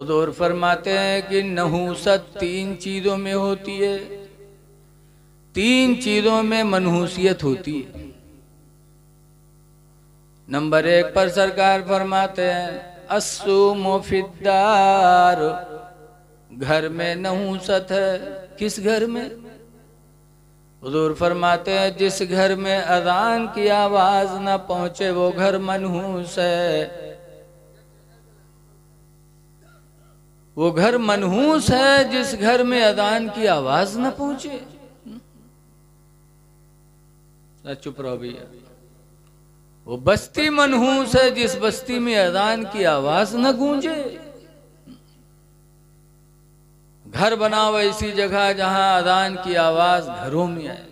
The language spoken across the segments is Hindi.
हुजूर फरमाते हैं कि नहूसत 3 चीजों में होती है, 3 चीजों में मनहूसियत होती है। नंबर 1 पर सरकार फरमाते हैं अस्सुमु फिद्दार, घर में नहूसत है। किस घर में? हुजूर फरमाते हैं जिस घर में अजान की आवाज न पहुंचे वो घर मनहूस है। वो घर मनहूस है जिस घर में अजान की आवाज न पहुंचे। चुप रहो भैया। वो बस्ती मनहूस है जिस बस्ती में अजान की आवाज न गूंजे। घर बनाओ ऐसी जगह जहां अजान की आवाज घरों में आए।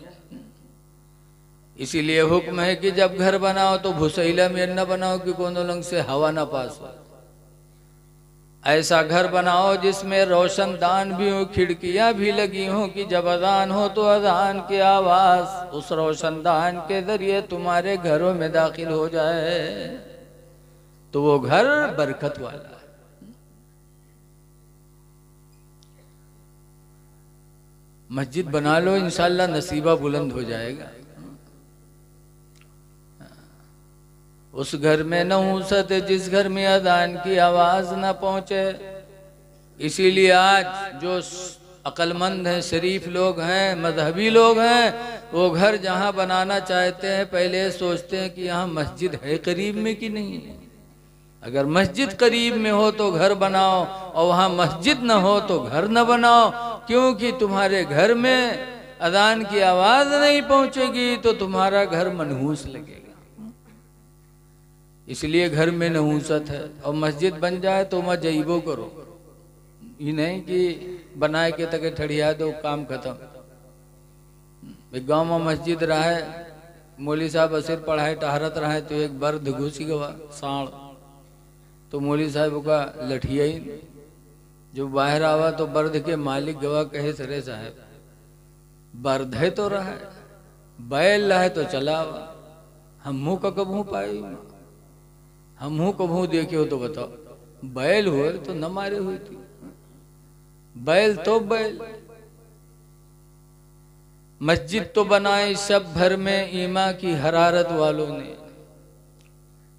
इसीलिए हुक्म है कि जब घर बनाओ तो भुसैला में न बनाओ कि कोनो लंग से हवा ना पास हो। ऐसा घर बनाओ जिसमें रोशनदान भी हो, खिड़कियां भी लगी हो कि जब अजान हो तो अजान की आवाज उस रोशनदान के जरिए तुम्हारे घरों में दाखिल हो जाए तो वो घर बरकत वाला है। मस्जिद बना लो, इंशाल्लाह नसीबा बुलंद हो जाएगा। उस घर में नहूसत है जिस घर में अजान की आवाज न पहुंचे। इसीलिए आज जो अक्लमंद हैं, शरीफ लोग हैं, मजहबी लोग हैं, वो घर जहां बनाना चाहते हैं पहले सोचते हैं कि यहाँ मस्जिद है करीब में कि नहीं है। अगर मस्जिद करीब में हो तो घर बनाओ, और वहां मस्जिद न हो तो घर न बनाओ, क्योंकि तुम्हारे घर में अजान की आवाज नहीं पहुंचेगी तो तुम्हारा घर मनहूस लगेगा। इसलिए घर में नहूसत है। और मस्जिद बन जाए तो वह जईबो करो, ये नहीं कि बनाए के तके ठड़िया दो, काम खत्म। गांव में मस्जिद रहा, मौली साहब असर पढ़ाए टहरत रहा तो एक बर्द घुसी गवा साण, तो मौली साहब का लठिया ही जो बाहर आवा तो बर्द के मालिक गवा कहे सरे साहब बर्द है तो रहा है, बैल रहा है तो चला आवा, हम मुँह का कबू पाई, हम मुँह कबू देखे हो तो बताओ। बैल हुए तो न मारे हुई थी, बैल तो बैल। मस्जिद तो बनाई सब भर में ईमा की हरारत वालों ने,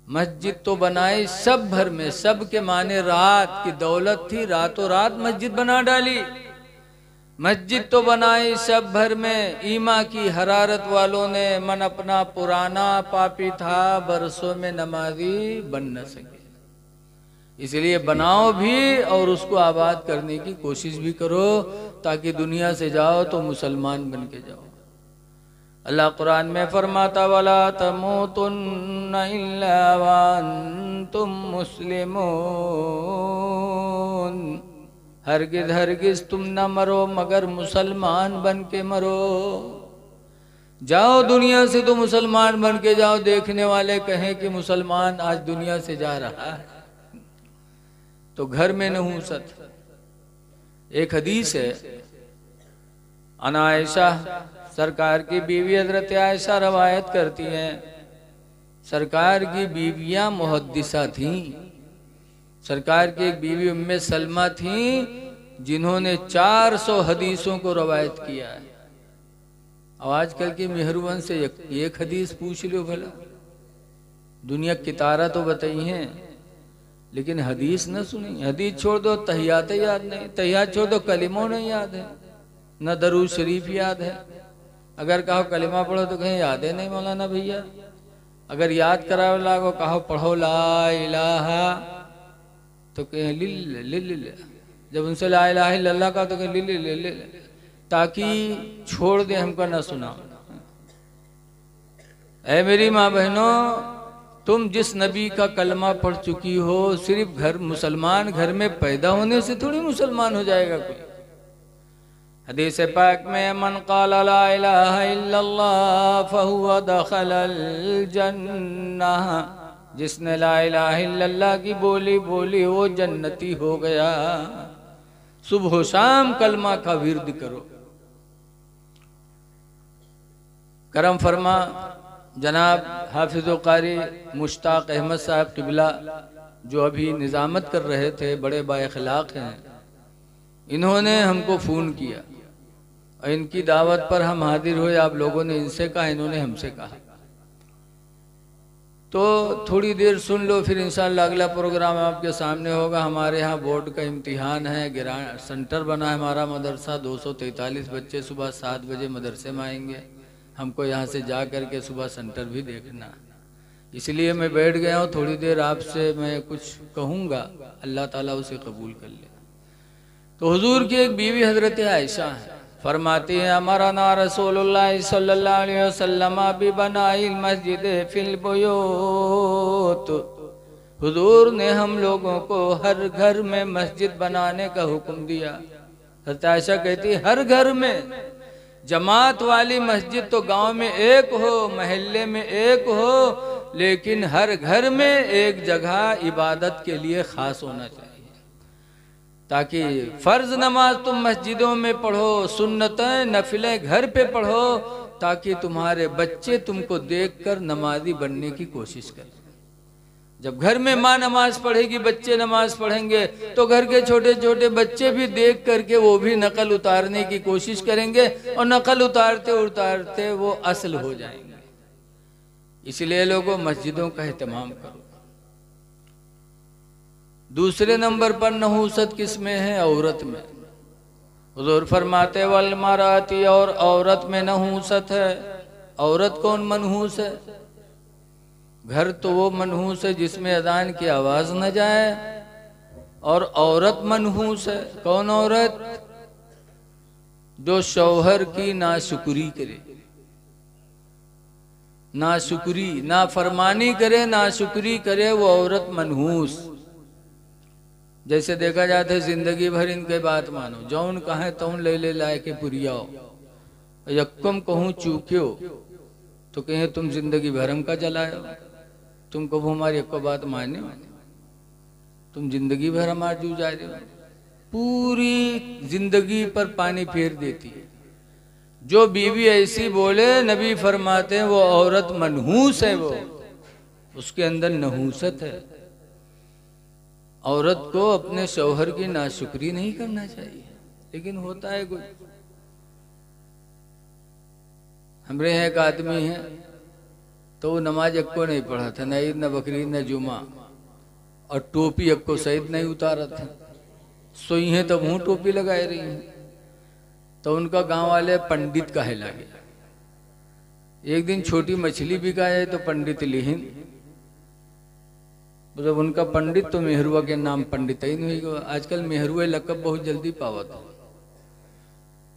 मस्जिद तो बनाई सब भर में, सब के माने रात की दौलत थी, रातों रात मस्जिद बना डाली। मस्जिद तो बनाई सब भर में ईमा की हरारत वालों ने, मन अपना पुराना पापी था बरसों में नमाजी बन न सके। इसलिए बनाओ भी और उसको आबाद करने की कोशिश भी करो ताकि दुनिया से जाओ तो मुसलमान बन के जाओ। अल्लाह कुरान में फरमाता वला तमूतुन्ना इल्ला व अंतुम मुस्लिमून, हरगिज हरगिज तुम न मरो मगर मुसलमान बन के मरो। जाओ दुनिया से तो मुसलमान बन के जाओ, देखने वाले कहें कि मुसलमान आज दुनिया से जा रहा है। तो घर में नहूसत। एक हदीस है, अना आयशा सरकार की बीवी हजरत आयशा रवायत करती हैं, सरकार की बीवियां मुहद्दिसा थीं। सरकार की एक बीवी उम्मे सलमा थी जिन्होंने 400 हदीसों को रवायत किया है। अब आजकल के मेहरुवन से एक हदीस पूछ लो भला, दुनिया कितारा तो बताई हैं लेकिन हदीस न सुनी। हदीस छोड़ दो, तहियात याद नहीं, तहियात छोड़ दो, कलिमों नहीं याद है, न दरूद शरीफ याद है। अगर कहो कलिमा पढ़ो तो कहें याद है नहीं मौलाना भैया। अगर याद करावे लागो कहो पढ़ो ला इलाहा तो कहें लिल लिल लिल। जब उनसे ला इलाहा इल्लल्लाह का तो कहें लिल लिल लिल, ताकि छोड़ दे हमको न सुना। ऐ मेरी माँ बहनों, तुम जिस नबी का कलमा पढ़ चुकी हो, सिर्फ घर मुसलमान घर में पैदा होने से थोड़ी मुसलमान हो जाएगा कोई। हदीस पाक में मन क़ाला ला इलाहा इल्लल्लाह फहुवा दखलल जन्नह, जिसने ला इलाहा इल्लल्लाह की बोली बोली वो जन्नती हो गया। सुबह शाम कलमा का विर्द करो। करम फरमा जनाब हाफिज़ कारी मुश्ताक अहमद साहब किबला जो अभी निज़ामत कर रहे थे, बड़े बाइखलाक हैं, इन्होंने हमको फ़ोन किया और इनकी दावत पर हम हाजिर हुए। आप लोगों ने इनसे कहा, इन्होंने हमसे कहा, तो थोड़ी देर सुन लो, फिर इंशाअल्लाह अगला प्रोग्राम आपके सामने होगा। हमारे यहाँ बोर्ड का इम्तिहान है, सेंटर बना है हमारा मदरसा, 243 बच्चे सुबह 7 बजे मदरसे में आएंगे। हमको यहाँ से जा कर के सुबह सेंटर भी देखना, इसलिए मैं बैठ गया हूँ। थोड़ी देर आपसे मैं कुछ कहूँगा, अल्लाह ताला उसे कबूल कर ले। तो हुजूर की एक बीवी हजरत आयशा है, फरमाती है अमरना रसूलुल्लाह सल्लल्लाहु अलैहि वसल्लम बिबनाइल मस्जिद फिल बुयूत। हुजूर ने हम लोगों को हर घर में मस्जिद बनाने का हुक्म दिया। हज़रत आयशा कहती है हर घर में, जमात वाली मस्जिद तो गांव में एक हो, महल्ले में एक हो, लेकिन हर घर में एक जगह इबादत के लिए खास होना चाहिए, ताकि फर्ज नमाज तुम मस्जिदों में पढ़ो, सुन्नतें नफिलें घर पे पढ़ो, ताकि तुम्हारे बच्चे तुमको देखकर नमाजी बनने की कोशिश करें। जब घर में माँ नमाज पढ़ेगी, बच्चे नमाज पढ़ेंगे, तो घर के छोटे छोटे बच्चे भी देख करके वो भी नकल उतारने की कोशिश करेंगे, और नकल उतारते उतारते वो असल हो जाएंगे। इसलिए लोगों मस्जिदों का एहतमाम करो। दूसरे नंबर पर नहूसत किस में है? औरत में। हुजूर फरमाते वल मराती, और औरत में नहूसत है। औरत कौन मनहूस है? घर तो वो मनहूस है जिसमें अजान की आवाज न जाए, और औरत मनहूस है। कौन औरत? जो शौहर की नाशुक्री करे, नाशुक्री, नाफरमानी करे, नाशुक्री करे, वो औरत मनहूस। जैसे देखा जाता है जिंदगी भर इनके बात मानो, जौन कहे तौन ले ले लाए के पुरियाओ, यक्कम कहूँ चूक्यो तो कहे तुम जिंदगी भर हमका जलायो, तुम कहो हमारी एक बात माने, तुम जिंदगी भर हमारे जू जा रहे हो, पूरी जिंदगी पर पानी फेर देती है। जो बीवी ऐसी बोले, नबी फरमाते हैं वो औरत मनहूस है, वो उसके अंदर नहूसत है। औरत को अपने शौहर की नाशुक्री नहीं करना चाहिए, लेकिन होता है कुछ। हमारे यहाँ एक आदमी है, तो वो नमाज अक्को नहीं पढ़ा था, न ईद न बकरीद न जुमा, और टोपी अक्को सहित नहीं उतारा था। सोई है तब हूँ टोपी लगाए रही है, तो उनका गांव वाले पंडित कहे लगे। एक दिन छोटी मछली बिकाए तो पंडित लिहिन, जब उनका पंडित तो मेहरुआ के नाम पंडित ही नहीं हुआ। आजकल मेहरुआ लकब बहुत जल्दी पावत है।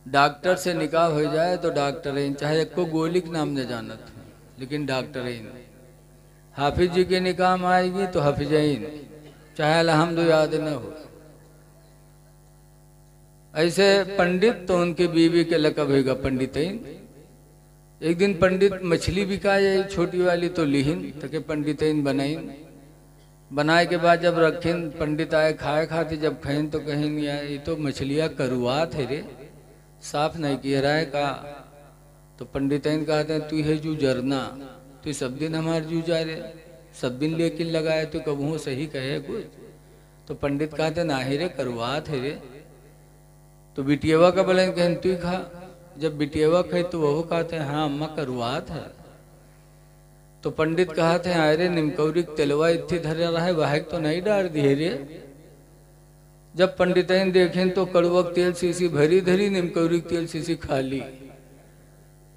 डॉक्टर से निकाह हो जाए तो डॉक्टर ही, चाहे को गोली के नाम न जानत है, लेकिन डॉक्टर ही। हाफिज जी के निकाह में आएगी तो हाफिजैन, चाहे अलहम्दु याद न हो। ऐसे पंडित तो उनके बीवी के लकब होगा पंडितैन। एक दिन पंडित मछली बिकाए छोटी वाली तो लिहिन, तके पंडितैन बनाइन। बनाए के बाद जब रखिन, पंडित आए खाए खाते, जब खाइन तो कहीं नहीं आए, ये तो मछलियाँ करुआत है रे, साफ नहीं किया रहा है का। तो पंडितैन कहते हैं तू है जू जरना, तू सब दिन हमारे जू जा रहे, सब दिन लेकिन लगाए, तो कबू सही कहे कुछ। तो पंडित कहते ना ही रे करुआत है रे। तो बिटियावा का बोले कहन तू खा। जब बिटियावा खाए तो वह कहते हैं हाँ अम्मा करुआत है। तो पंडित कहते हैं अरे निमकौरी तेलवा इतनी धर रहा है, वह तो नहीं डाल दिए रे। जब पंडितैन देखें तो कड़वक तेल सीसी भरी धरी, निमकौरी तेल सीसी खाली।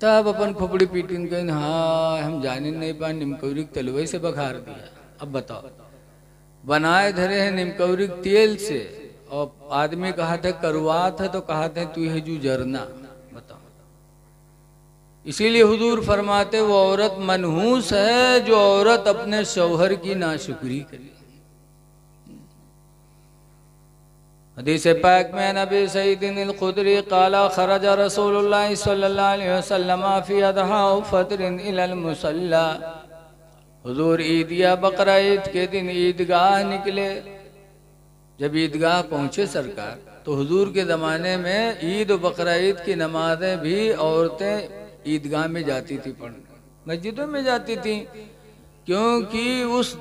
तब अपन खोपड़ी पीटिन कहें हाँ हम जाने नहीं पाए, निमकौरी तेलवा से बखार दिया। अब बताओ, बनाए धरे हैं निमकौरी तेल से, और आदमी कहते करुआत है तो कहते हैं तू है जू जरना। बताओ, इसीलिए हुजूर फरमाते वो औरत मनहूस है जो औरत अपने शौहर की नाशुक्री करे। हदीस पाक में नबी सईदिन अल-खुदरी काला खरजा रसूलुल्लाह सल्लल्लाहु अलैहि वसल्लम फी अदहा फतरिन इलल मुसल्ला। हुजूर ईद या बकरा ईद के दिन ईदगाह निकले। जब ईदगाह पहुंचे सरकार, तो हुजूर के ज़माने में ईद और बकरा ईद की नमाजें भी औरतें ईदगाह में जाती थी पढ़ने, मस्जिदों में जाती थी, क्योंकि उस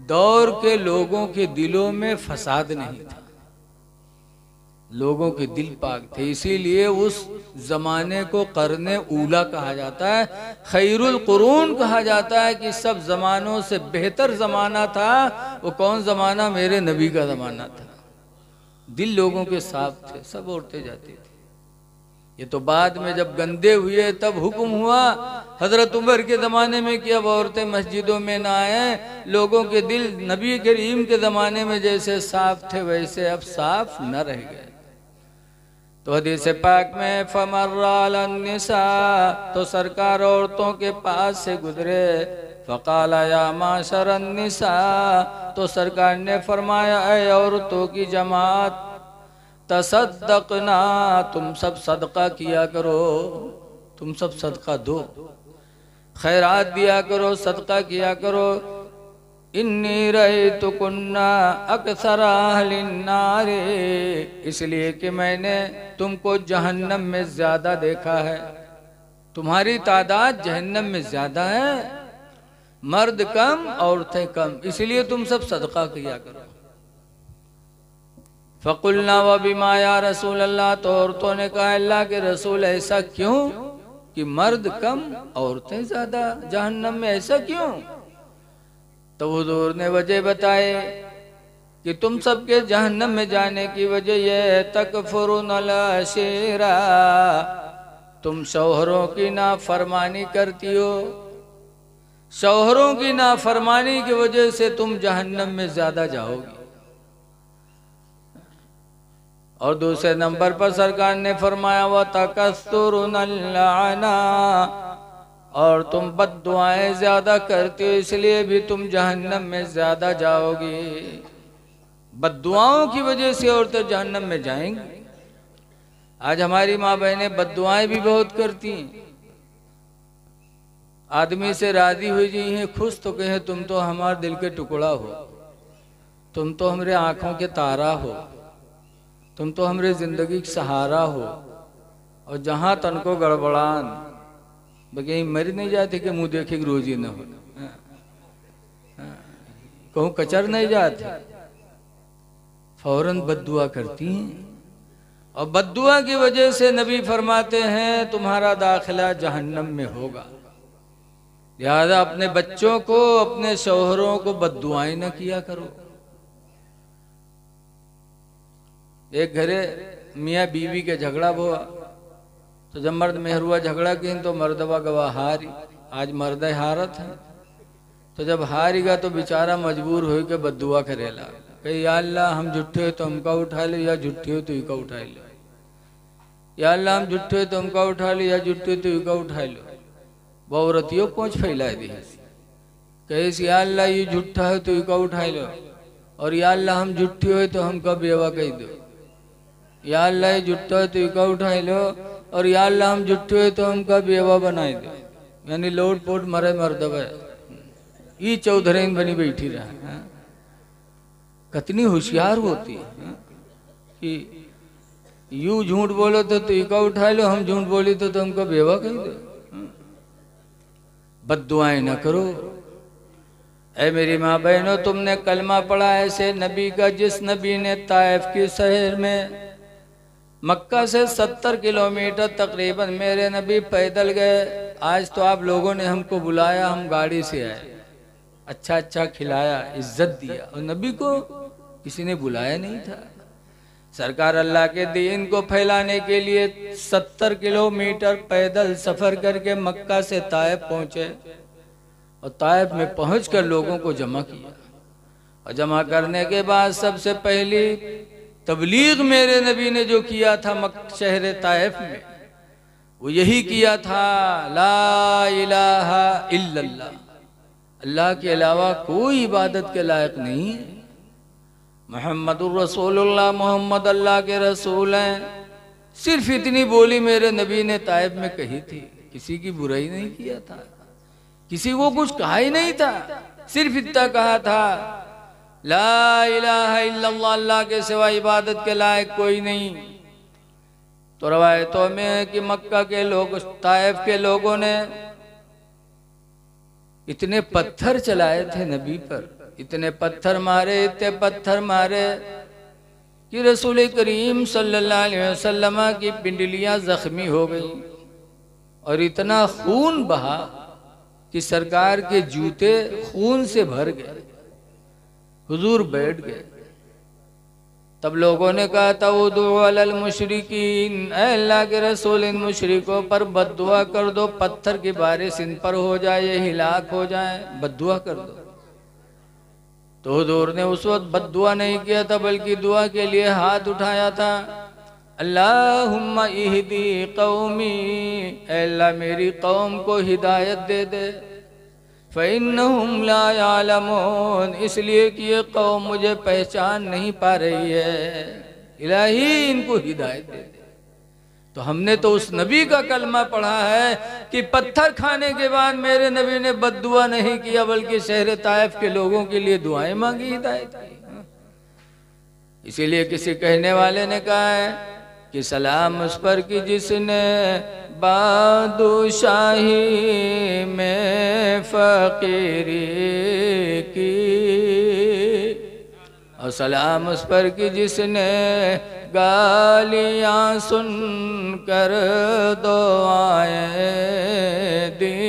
दौर के लोगों के दिलों में फसाद नहीं था, लोगों के दिल पाक थे, इसीलिए उस जमाने को करने ऊला कहा जाता है, खैरुल कुरून कहा जाता है कि सब जमानों से बेहतर जमाना था। वो कौन जमाना? मेरे नबी का जमाना था। दिल लोगों के साफ थे, सब औरतें जाती थी। ये तो बाद में जब गंदे हुए तब हुक्म हुआ हजरत उमर के ज़माने में कि अब औरतें मस्जिदों में ना आए। लोगों के दिल नबी करीम के ज़माने में जैसे साफ थे वैसे अब साफ न रह गए। तो हदीस पाक में फमर्रा अल-निसा, तो सरकार औरतों के पास से गुजरे। फ़क़ाला या माशर निसा, तो सरकार ने फरमाया ऐ औरतों की जमात, तसद्दक़ना, तुम सब सदका किया करो, तुम सब सदका दो, खैरात दिया करो, सदका किया करो। इन्नी रअयतुकुन्ना अक्सरा अहलिन्नार, इसलिए कि मैंने तुमको जहन्नम में ज्यादा देखा है, तुम्हारी तादाद जहन्नम में ज्यादा है, मर्द कम औरतें कम, इसलिए तुम सब सदका किया करो। फ़कुलना व बिमा या रसूल अल्लाह, तो औरतों ने कहा अल्लाह के रसूल ऐसा क्यों कि मर्द कम औरतें ज्यादा जहन्नम में, ऐसा क्यों? तो हुजूर ने वजह बताए कि तुम सबके जहन्नम में जाने की वजह यह है तकफुरुनल अशीरा, तुम शौहरों की नाफरमानी करती हो, शौहरों की नाफरमानी की वजह से तुम जहन्नम में ज्यादा जाओगी। और दूसरे नंबर पर सरकार ने फरमाया व तकस्तुरुनल लाना, और तुम बद्दुआएं ज्यादा करते हो इसलिए भी तुम जहन्नम में ज्यादा जाओगी। बद्दुआओं की वजह से औरतें जहन्नम में जाएंगी। आज हमारी माँ बहनें बद्दुआएं भी बहुत करती हैं। आदमी से राजी हुई जी हैं खुश तो कहे तुम तो हमारे दिल के टुकड़ा हो, तुम तो हमारे आंखों के तारा हो, तुम तो हमारे जिंदगी का सहारा हो। और जहां तन को गड़बड़ान कहीं मर नहीं जाते कि मुंह देखे कि रोजी न हो, कहूँ कचर नहीं जाते, फौरन बद्दुआ करती हैं। और बद्दुआ की वजह से नबी फरमाते हैं तुम्हारा दाखिला जहन्नम में होगा। लिहाजा अपने बच्चों को, अपने शौहरों को बद्दुआएं न किया करो। एक घरे मियाँ बीवी के झगड़ा हुआ, तो जब मर्द मेहरुआ झगड़ा की तो मर्दवा गवा हारी, आज मर्द हारत है। तो जब हारेगा तो बेचारा मजबूर हो के बद्दुआ करेला, कही या अल्लाह हम झूठे हो तो हमका उठा ले, या झूठे हो तो इका उठा लो, या अल्लाह हम झूठे हो तो हमका उठा ले, या झूठे हो तो इका उठा लो। बहुरतियों पहुँच फैला दी, कहे या अल्लाह ये झूठा है तो इका उठा लो, और या अल्लाह हम झूठे हो तो हमका बेवा कह दो, या अल्लाह ये झूठा है तो इका उठा लो, और या अल्लाह हम झूठे हो तो हमका बेवा बनाए दो। यानी लोट पोट मरे मर्दब है, ये चौधरेन बनी बैठी रहा। कितनी होशियार होती है कि यू झूठ बोलो तो इका उठा लो, हम झूठ बोली तो हमको बेवा कह दो। बद्दुआएं न करो। ऐ मेरी माँ बहनों, तुमने कलमा पढ़ा ऐसे नबी का जिस नबी ने ताइफ के शहर में मक्का से 70 किलोमीटर तकरीबन मेरे नबी पैदल गए। आज तो आप लोगों ने हमको बुलाया, हम गाड़ी से आए, अच्छा अच्छा खिलाया, इज्जत दिया, और नबी को किसी ने बुलाया नहीं था। सरकार अल्लाह के दीन को फैलाने के लिए 70 किलोमीटर पैदल सफर करके मक्का से ताइफ पहुंचे, और ताइफ में पहुंचकर लोगों को जमा किया। और जमा करने के बाद सबसे पहली तबलीग मेरे नबी ने जो किया था शहर ताइफ में, वो यही किया था ला इलाहा इल्लल्लाह, अल्लाह के अलावा कोई इबादत के लायक नहीं है, मोहम्मदुर रसूलुल्लाह, मोहम्मद अल्लाह के रसूल हैं। सिर्फ इतनी बोली मेरे नबी ने ताइफ में कही थी, किसी की बुराई नहीं किया था, किसी को कुछ कहा ही नहीं था, सिर्फ इतना कहा था ला इलाहा इल्लल्लाह, अल्लाह के सिवा इबादत के लायक कोई नहीं। तो रवायतों में है कि मक्का के लोग, ताइफ के लोगों ने इतने पत्थर चलाए थे नबी पर इतने पत्थर मारे, इतने पत्थर मारे कि रसूल करीम सल्लल्लाहु अलैहि वसल्लम की पिंडलियां जख्मी हो गई और इतना खून बहा कि सरकार के जूते खून से भर गए। हुजूर बैठ गए। तब लोगों ने कहा था उदु अलल मुशरिकीन, ऐ अल्लाह के रसूल इन मुशरिकों पर बद्दुआ कर दो, पत्थर की बारिश इन पर हो जाए, ये हिलाक हो जाए, बद्दुआ कर दो। तो हुजूर ने उस वक्त बद्दुआ नहीं किया था बल्कि दुआ के लिए हाथ उठाया था। अल्लाहुम्मा इहदी कौमी, ऐ अल्लाह मेरी कौम को हिदायत दे दे। फ़इन्नहुम ला यालमून, इसलिए कि ये कौम मुझे पहचान नहीं पा रही है, इलाही इनको हिदायत दे दे। तो हमने तो उस नबी का कलमा पढ़ा है कि पत्थर खाने के बाद मेरे नबी ने बद्दुआ नहीं किया बल्कि शहर ताइफ के लोगों के लिए दुआएं मांगी, हिदायत की। इसीलिए किसी कहने वाले ने कहा है कि सलाम उस पर कि जिसने बादशाही में फकीरी की, और सलाम उस पर कि जिसने गालियां सुन कर दुआएं दी।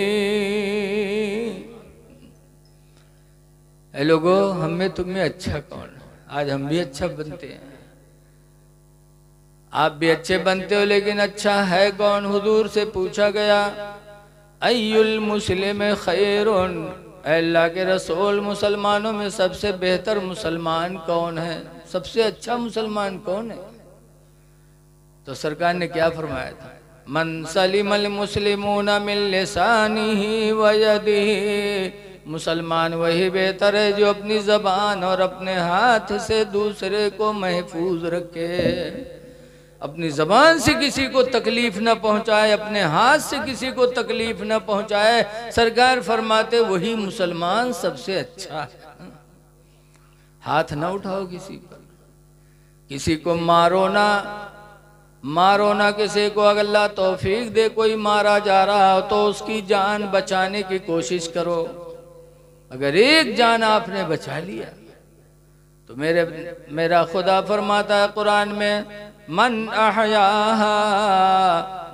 ऐ लोगों, हम में तुम में अच्छा कौन? आज हम भी अच्छा बनते हैं, आप भी अच्छे बनते हो, लेकिन अच्छा है कौन? हुजूर से पूछा गया अय्युल मुस्लिम खैरुन, अल्लाह के रसूल मुसलमानों में सबसे बेहतर मुसलमान कौन है, सबसे अच्छा मुसलमान कौन है? तो सरकार ने क्या फरमाया था? मन सलिमल मुस्लिमूना मिन लिसानिही व यदिही, मुसलमान वही बेहतर है जो अपनी ज़बान और अपने हाथ से दूसरे को महफूज रखे, अपनी ज़बान से किसी को तकलीफ न पहुंचाए, अपने हाथ से किसी को तकलीफ न पहुंचाए। सरकार फरमाते वही मुसलमान सबसे अच्छा है। हाथ न उठाओ किसी पर, किसी को मारो ना, मारो ना किसी को। अगर अल्लाह तौफीक दे कोई मारा जा रहा हो तो उसकी जान बचाने की कोशिश करो। अगर एक जान आपने बचा लिया तो मेरा खुदा फरमाता है कुरान में, मन अहयाहा,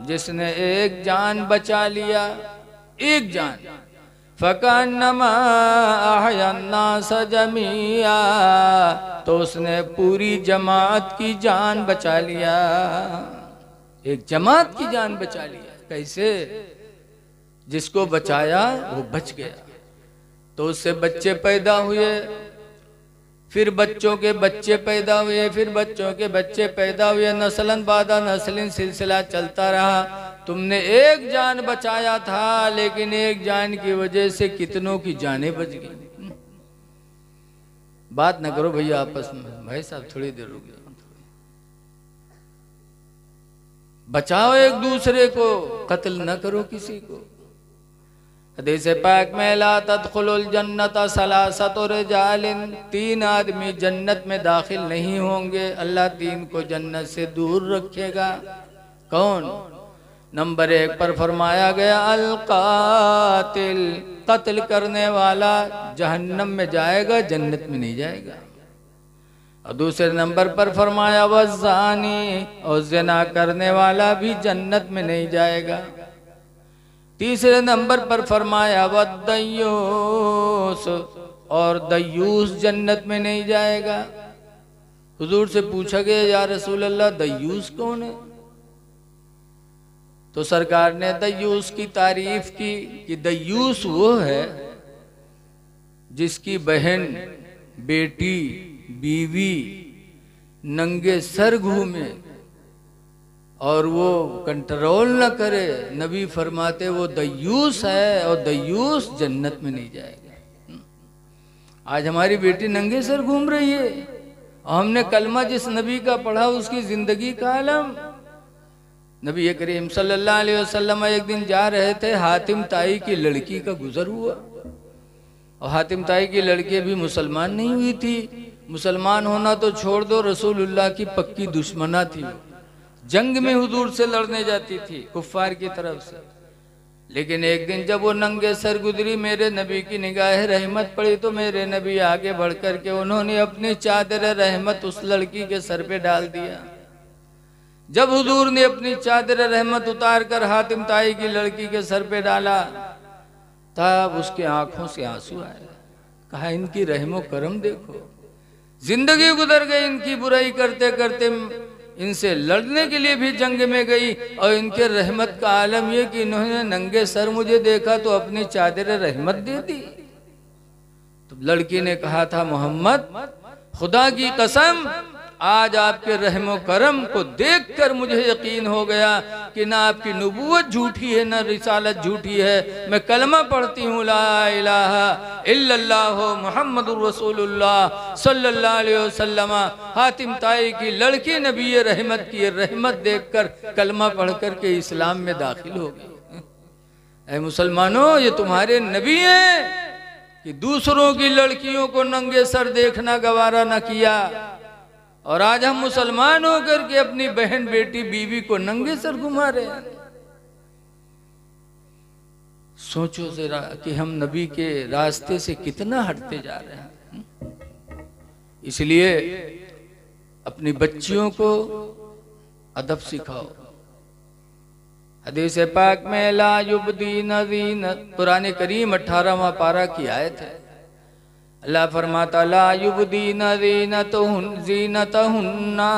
जिसने एक जान बचा लिया, एक जान, फकन्नमा अहयन्नास जमीआ, तो उसने पूरी जमात की जान बचा लिया। एक जमात की जान बचा लिया। कैसे? जिसको बचाया वो बच गया, तो उससे बच्चे पैदा हुए, फिर बच्चों के बच्चे पैदा हुए, फिर बच्चों के बच्चे पैदा हुए, नस्लन बादा नस्लिन सिलसिला चलता रहा। तुमने एक जान बचाया था, लेकिन एक जान की वजह से कितनों की जानें बच गई। बात न करो भैया आपस में, भाई साहब थोड़ी देर रुक जाओ, बचाओ एक दूसरे को, कत्ल न करो किसी को। हदीस पाक में ला तदखुलुल जन्नत सलासतु रिजालिन, 3 आदमी जन्नत में दाखिल नहीं होंगे, अल्लाह 3 को जन्नत से दूर रखेगा। कौन? नंबर 1 पर फरमाया गया अल कातिल, कत्ल करने वाला जहन्नम में जाएगा, जन्नत में नहीं जाएगा। और दूसरे नंबर पर फरमाया वज़ानी, और ज़िना करने वाला भी जन्नत में नहीं जाएगा। तीसरे नंबर पर फरमाया वद्दयूस, और दयूस जन्नत में नहीं जाएगा। हुजूर से पूछा गया या रसूल अल्लाह दयूस कौन है? तो सरकार ने दयूस की तारीफ की कि दयूस वो है जिसकी बहन, बेटी, बीवी नंगे सर घूमे और वो कंट्रोल न करे। नबी फरमाते वो दयूस है, और दयूस जन्नत में नहीं जाएगा। आज हमारी बेटी नंगे सर घूम रही है, और हमने कलमा जिस नबी का पढ़ा उसकी जिंदगी का आलम। नबी करीम सल्लल्लाहु अलैहि वसल्लम एक दिन जा रहे थे, हातिम ताई की लड़की का गुजर हुआ, और हातिम ताई की लड़की भी मुसलमान नहीं हुई थी। मुसलमान होना तो छोड़ दो, रसूलुल्लाह की पक्की दुश्मना थी। जंग में हुजूर से लड़ने जाती थी कुफ्फार की तरफ से। लेकिन एक दिन जब वो नंगे सर गुजरी, मेरे नबी की निगाह रहमत पड़ी, तो मेरे नबी आगे बढ़ कर के उन्होंने अपनी चादर रहमत उस लड़की के सर पे डाल दिया। जब हुजूर ने अपनी चादर रहमत उतार कर हातिम ताई की लड़की के सर पे डाला, तब उसके आंखों से आंसू आए। कहा इनकी रहमो करम देखो, जिंदगी गुजर गई इनकी बुराई करते करते, इनसे लड़ने के लिए भी जंग में गई, और इनके रहमत का आलम यह कि इन्होंने नंगे सर मुझे देखा तो अपनी चादर रहमत दे दी। तो लड़की ने कहा था, मोहम्मद खुदा की कसम, आज आपके रहमो करम को देखकर मुझे यकीन हो गया कि ना आपकी नबूवत झूठी है ना रिसालत झूठी है। मैं कलमा पढ़ती हूँ, ला इलाहा इल्लल्लाह मुहम्मदुर रसूलुल्लाह सल्लल्लाहु अलैहि वसल्लम। हातिम ताई की लड़की नबी रहमत की रहमत देखकर कलमा पढ़ कर के इस्लाम में दाखिल हो गई। ऐ मुसलमानों, ये तुम्हारे नबी हैं कि दूसरों की लड़कियों को नंगे सर देखना गवारा न किया, और आज हम मुसलमान होकर के अपनी बहन बेटी बीवी को नंगे सर घुमा रहे हैं। सोचो जरा कि हम नबी के रास्ते से कितना हटते जा रहे हैं। इसलिए अपनी बच्चियों को अदब सिखाओ। हदीस पाक में ला युबदीन ज़ीनत, कुरान करीम 18वां पारा की आयत है। अल्लाह फरमाता ला युबदीन ज़ीनतहुन्ना,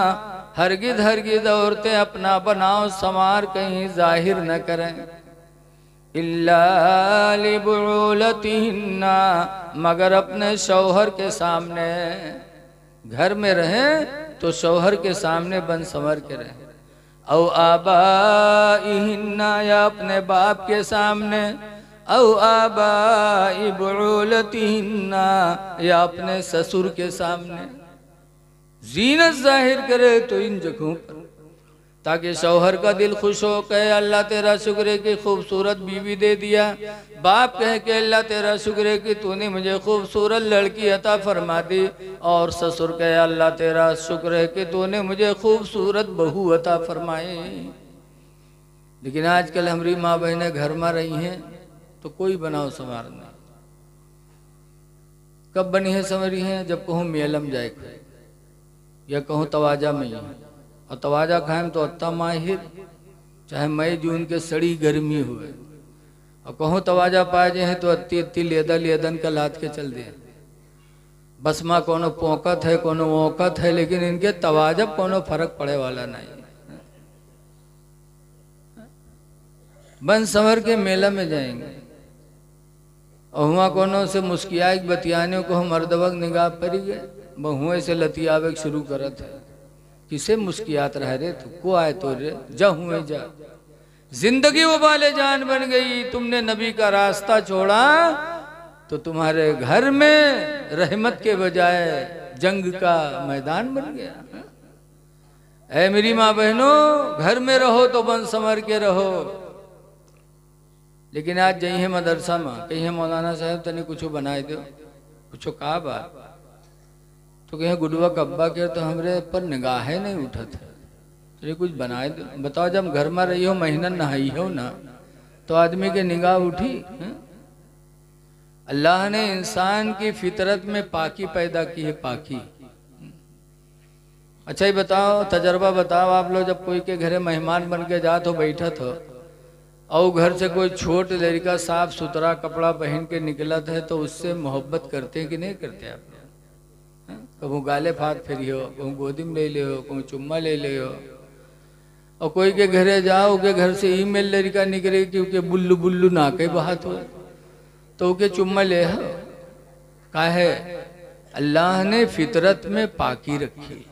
हरगिज़ हरगिज़ औरतें अपना बनाव संवार कहीं जाहिर न करें, इल्ला लिबुलतिहिन्ना, मगर अपने शौहर के सामने। घर में रहें तो शौहर के सामने बन संवर के रहें। औ आबाइहिन्ना, या अपने बाप के सामने, औ आबाई बुलतिहिन्ना, या अपने ससुर के सामने। जीनत जाहिर करे तो इन जगहों पर, ताकि शौहर का दिल खुश हो, कहे अल्लाह तेरा शुक्र है कि खूबसूरत बीवी दे दिया। बाप कहे कि अल्लाह तेरा शुक्र है कि तूने मुझे खूबसूरत लड़की अता फरमा दी, और ससुर कहे अल्लाह तेरा शुक्र है कि तूने मुझे खूबसूरत बहू अता फरमाई। लेकिन आजकल हमारी माँ बहनें घर में रही हैं तो कोई बनाओ संवार नहीं। कब बनी है संवरी है? जब कहूँ मेलम जाए या कहूँ तवाजा में ही, और तवाजा खाएं तो अत्ता माहिर, चाहे मई जून के सड़ी गर्मी हुए, और कहूँ तवाजा पाए जाए तो अत्ती अत्ती लेदा लेदन का लाद के चल दे। बस माँ कोनो पोकत है कोनो औकत है, लेकिन इनके तवाजब कोनो फर्क पड़े वाला नहीं। बन संवर के मेला में जाएंगे और हुआ कोनो से मुस्कियाई बतियाने को हम अर्धवक निगाह पड़ी गए, बहुएं से लतियावे शुरू करत है। किसे मुस्कियात रह रे तू को आए तो रे जा हुए जा। जिंदगी उबाले जान बन गई, तुमने नबी का रास्ता छोड़ा तो तुम्हारे घर में रहमत के बजाय जंग का मैदान बन गया। ऐ मेरी माँ बहनों, घर में रहो तो बन संवर के रहो। लेकिन आज जही है मदरसा में, कही है मौलाना साहब तने कुछ बनाए दो, कुछ कहा बात तो कहे गुडवा कब्बा के, तो हमरे पर निगाह नहीं उठत है, तो कुछ बनाए दो। बताओ जब घर में रही हो महीना नहाई हो ना तो आदमी के निगाह उठी है? अल्लाह ने इंसान की फितरत में पाकी पैदा की है, पाकी। अच्छा ही बताओ, तजर्बा बताओ आप लोग, जब कोई के घरे मेहमान बन के जात हो, बैठत हो, और घर से कोई छोट लड़का साफ सुथरा कपड़ा पहन के निकलत है तो उससे मोहब्बत करते कि नहीं करते आप? कहूँ गाले फात फेरी हो, कहूँ गोदी में ले ले हो, कहूँ चुम्मा ले ले हो। और कोई के घरे जाओ के घर से ईमेल लड़का निकले क्योंकि बुल्लू बुल्लू ना के बात हो तो के चुम्मा ले हो। काहे? अल्लाह ने फितरत में पाकी रखी।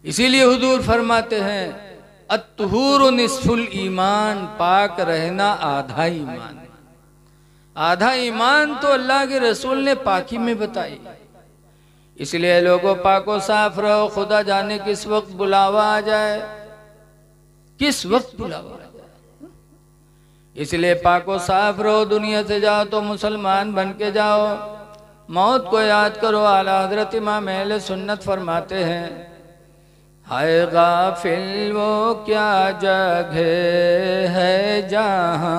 इसीलिए हुजूर फरमाते हैं अत्तहूर निस्फुल ईमान, पाक रहना आधा ईमान। आधा ईमान तो अल्लाह के रसूल ने पाकी में बताई। इसलिए लोगों पाको साफ रहो, खुदा जाने किस वक्त बुलावा आ जाए, किस वक्त बुलावा आ जाए। इसलिए पाको साफ रहो, दुनिया से जाओ तो मुसलमान बन के जाओ। मौत को याद करो। आला हजरत इमाम अहले सुन्नत फरमाते हैं हाय गाफिल वो क्या जगह है जहाँ।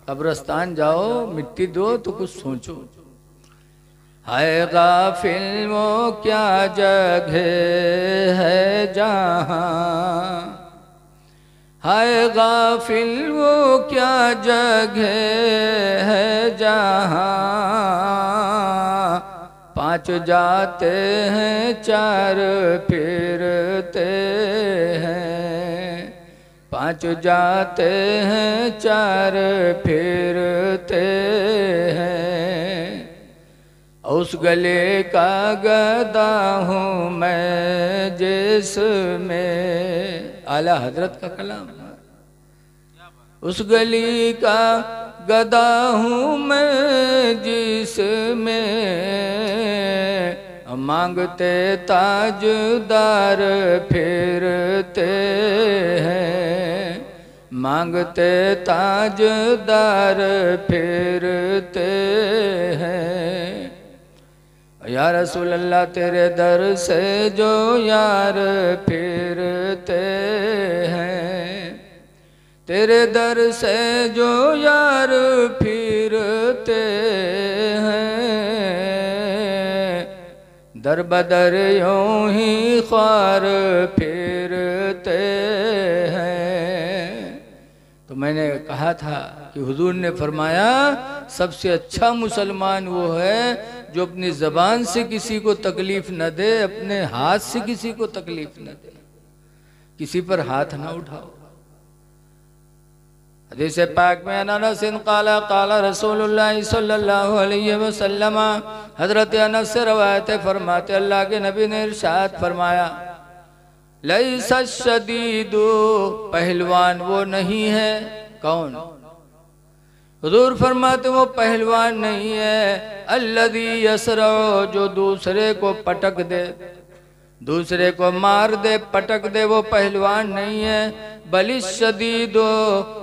कब्रस्तान जाओ, मिट्टी दो तो कुछ सोचो। हाय गाफिल वो क्या जगह है जहाँ। हाय गाफिल वो क्या जगह है जहाँ। पांच जाते हैं चार फिरते हैं। पांच जाते हैं चार फिरते हैं। उस गले का गदा हूँ मैं जिसमें, आला हजरत का कलाम। उस गली का गदा हूँ मैं जिसमें, मांगते ताजदार फिरते हैं। मांगते ताजदार फिरते हैं। या रसूल अल्लाह तेरे दर से जो यार फिरते हैं। तेरे दर से जो यार फिरते हैं। दर बदर यूं ही ख्वार फिरते हैं। तो मैंने कहा था कि हुजूर ने फरमाया सबसे अच्छा मुसलमान वो है जो अपनी ज़बान से किसी को तकलीफ न दे, अपने हाथ से किसी को तकलीफ न दे, किसी पर हाथ ना उठाओ। हदीस पाक में अनस क़ाला क़ाला रसूलुल्लाह सल्लल्लाहु अलैहि वसल्लम, हज़रत अनस से रवायत फरमाते अल्लाह के नबी ने इरशाद फरमाया, लैसा शदीदु, पहलवान वो नहीं है। कौन? हुजूर फरमाते वो पहलवान नहीं है अल्लज़ी यसरा, जो दूसरे को पटक दे, दूसरे को मार दे, पटक दे, वो पहलवान नहीं है। बलिश शदीदो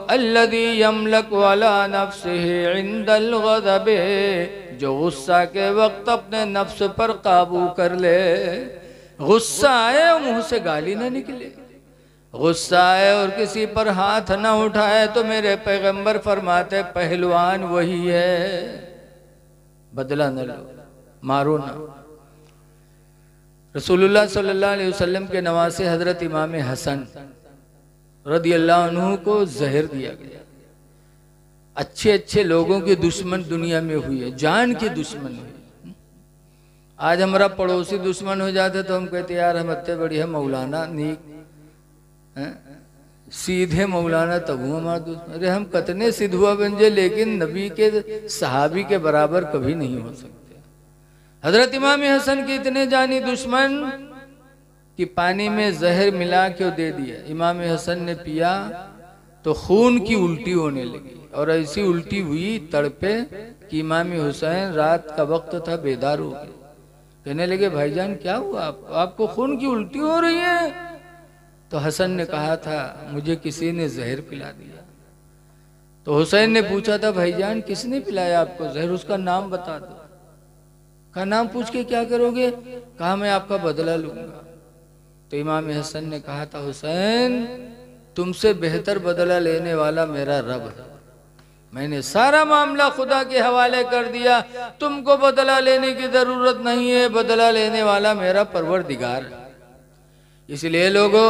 अल्लज़ी यमलक अला नफ्सिही इंदल ग़ज़ब, जो गुस्सा के वक्त अपने नफ्स पर काबू कर ले। गुस्सा आए और मुंह से गाली ना निकले, गुस्सा आए और किसी पर हाथ ना उठाए, तो मेरे पैगंबर फरमाते पहलवान वही है। बदला न लो, मारो ना। रसूलुल्लाह सल्लल्लाहु अलैहि वसल्लम के नवासे हजरत इमाम हसन रदी अल्लाह अन्हु को जहर दिया गया। अच्छे अच्छे लोगों के दुश्मन दुनिया में हुई है, जान के दुश्मन हुए। आज हमारा पड़ोसी दुश्मन हो जाते तो हम कहते यार हम इतने बढ़िया मौलाना नीक सीधे मौलाना तब हूँ हमारा दुश्मन। अरे हम कतने सिद्धुआ बन जाए लेकिन नबी के सहाबी के बराबर कभी नहीं हो सकते। हजरत इमाम हसन के इतने जानी दुश्मन कि पानी में जहर मिला के दे दिया। इमाम हसन ने पिया तो खून की उल्टी होने लगी, और ऐसी उल्टी हुई तड़पे कि इमाम हुसैन रात का वक्त था, बेदार हो गए। कहने लगे भाईजान क्या हुआ आपको खून की उल्टी हो रही है? तो हसन ने कहा था मुझे किसी ने जहर पिला दिया। तो हुसैन ने पूछा था भाईजान किसने पिलाया आपको जहर, उसका नाम बता दो। कहा नाम पूछ के क्या करोगे? कहा मैं आपका बदला लूंगा। तो इमाम हसन ने कहा था हुसैन तुमसे बेहतर बदला लेने वाला मेरा रब है, मैंने सारा मामला खुदा के हवाले कर दिया, तुमको बदला लेने की जरूरत नहीं है, बदला लेने वाला मेरा परवरदिगार है। इसलिए लोगों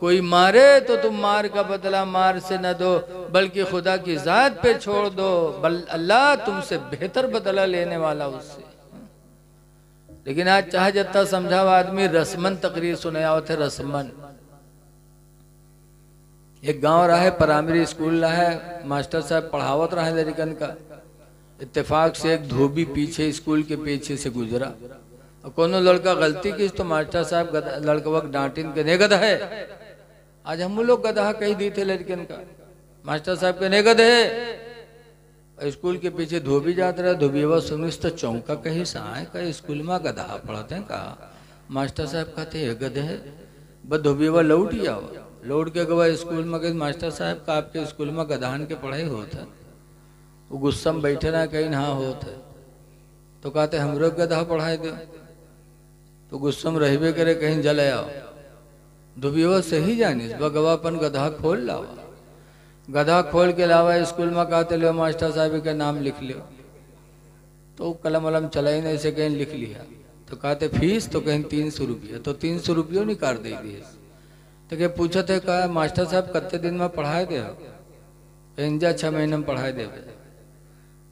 कोई मारे तो तुम मार का बदला मार से न दो, बल्कि खुदा की जात पे छोड़ दो, अल्लाह तुमसे बेहतर बदला लेने वाला उससे। लेकिन आज चाह जत्ता समझा आदमी रस्मन तकरीर सुने आओ थे। रस्मन एक गांव रहा है, प्राइमरी स्कूल रहा है, मास्टर साहब पढ़ावत रहे लड़कन का। इत्तेफाक से एक धोबी पीछे स्कूल के पीछे से गुजरा और कोनो लड़का गलती की तो मास्टर साहब लड़का डांटिन के गधा है। आज हम लोग गधा कही दी थे लड़कन का, मास्टर साहब के ने गधे। स्कूल के पीछे धोबी जाता रहा, धोबी वह सुनिस तो चौंका कही सहाय का स्कूल में गधा पढ़ाते हैं। कहा मास्टर साहब कहते ये गधे है। बस धोबी वह लौट ही आओ, लौट के गवा स्कूल में कही मास्टर साहब का आपके स्कूल में गधान के पढ़ाई होता। वो गुस्सा में बैठे ना कहीं हाँ होता। तो कहते हमरो गधा पढ़ाई दो। तो गुस्सम रहबे करे कहीं जल आओ, धुबियवा सही जानिस बगवापन गधा खोल लावा, गधा खोल के लावा स्कूल में कहते लो मास्टर साहब का नाम लिख लियो, तो कलम वलम चला ही नहीं से कहीं लिख लिया, तो कहते फीस, तो कहीं 300 रुपया, तो 300 रुपये निकाल दे दिए। तो क्या पूछा थे, कहा मास्टर साहब कितने दिन में पढ़ाए दे, कहीं जा 6 महीने में पढ़ाए दे।